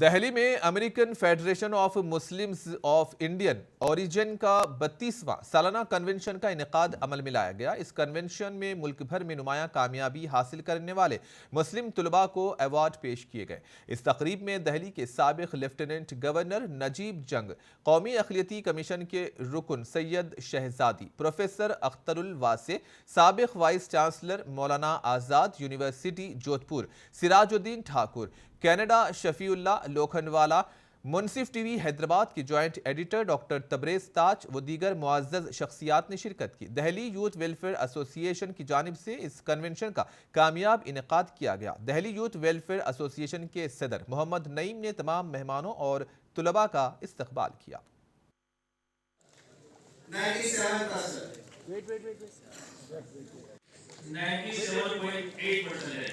دہلی میں American federation of Muslims of Indian origin کا 32واں سالانہ کنونشن کا انعقاد عمل میں لایا گیا۔ اس کنونشن میں ملک بھر میں نمایاں کامیابی حاصل کرنے والے مسلم طلباء کو ایوارڈ پیش کیے گئے۔ اس تقریب میں دہلی کے سابق لیفٹیننٹ گورنر نجیب جنگ، قومی اقلیتی کمیشن کے رکن سید شہزادی، پروفیسر اختر الواسع، سابق vice chancellor Maulana Azad university Jodhpur Siraj uddin Thakur, Canada شفیع اللہ لوکھنڈوالا، منصف ٹی وی حیدرآباد کی جوائنٹ ایڈیٹر ڈاکٹر تبریز تاج و دیگر معزز شخصیات نے شرکت کی۔ دہلی یوتھ ویلفیئر ایسوسی ایشن کی جانب سے اس کنونشن کا کامیاب انعقاد کیا گیا۔ دہلی یوتھ ویلفیئر ایسوسی ایشن کے صدر محمد نعیم نے تمام مہمانوں اور طلباء کا استقبال کیا۔ 97.8% ہے۔